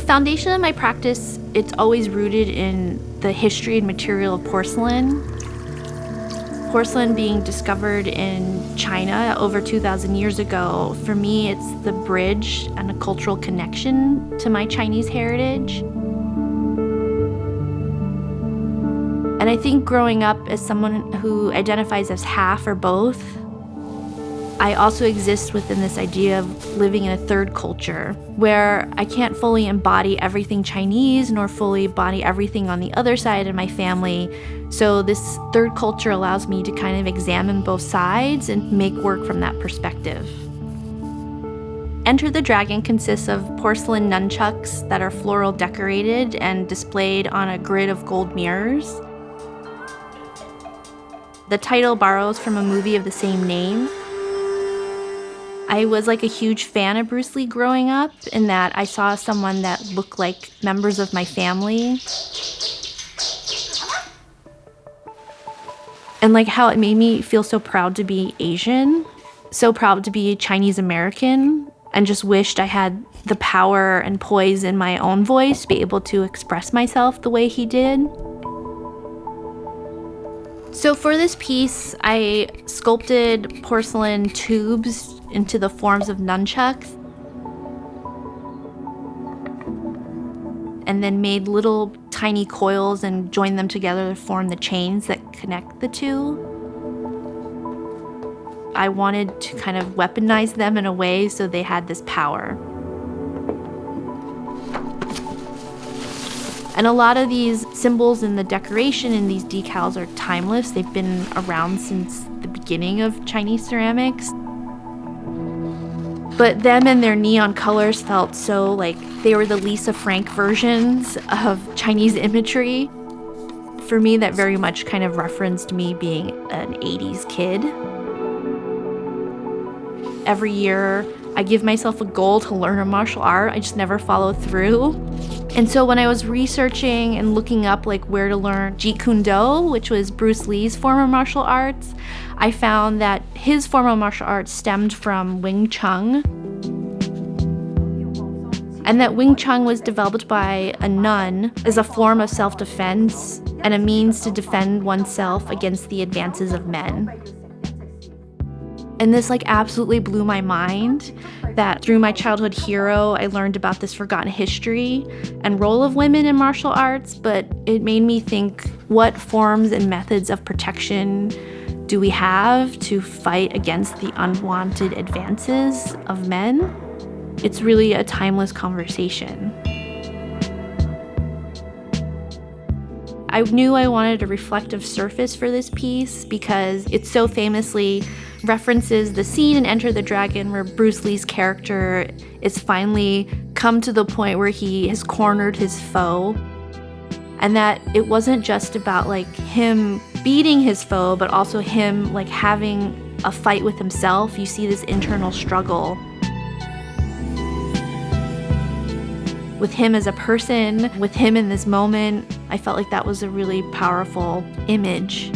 foundation of my practice, it's always rooted in the history and material of porcelain. Porcelain being discovered in China over 2,000 years ago, for me, it's the bridge and a cultural connection to my Chinese heritage. And I think growing up as someone who identifies as half or both, I also exist within this idea of living in a third culture where I can't fully embody everything Chinese nor fully embody everything on the other side of my family. So this third culture allows me to kind of examine both sides and make work from that perspective. Enter the Dragon consists of porcelain nunchucks that are floral decorated and displayed on a grid of gold mirrors. The title borrows from a movie of the same name. I was like a huge fan of Bruce Lee growing up in that I saw someone that looked like members of my family. And like how it made me feel so proud to be Asian, so proud to be Chinese American, and just wished I had the power and poise in my own voice to be able to express myself the way he did. So for this piece, I sculpted porcelain tubes into the forms of nunchucks and then made little tiny coils and joined them together to form the chains that connect the two. I wanted to kind of weaponize them in a way so they had this power. And a lot of these symbols in the decoration and these decals are timeless. They've been around since the beginning of Chinese ceramics. But them and their neon colors felt so like they were the Lisa Frank versions of Chinese imagery. For me, that very much kind of referenced me being an 80s kid. Every year, I give myself a goal to learn a martial art. I just never follow through. And so when I was researching and looking up like where to learn Jeet Kune Do, which was Bruce Lee's form of martial arts, I found that his form of martial arts stemmed from Wing Chun. And that Wing Chun was developed by a nun as a form of self-defense and a means to defend oneself against the advances of men. And this like absolutely blew my mind that through my childhood hero, I learned about this forgotten history and role of women in martial arts, but it made me think, what forms and methods of protection do we have to fight against the unwanted advances of men? It's really a timeless conversation. I knew I wanted a reflective surface for this piece because it so famously references the scene in Enter the Dragon where Bruce Lee's character is finally come to the point where he has cornered his foe. And that it wasn't just about like him beating his foe, but also him like having a fight with himself. You see this internal struggle with him as a person, with him in this moment. I felt like that was a really powerful image.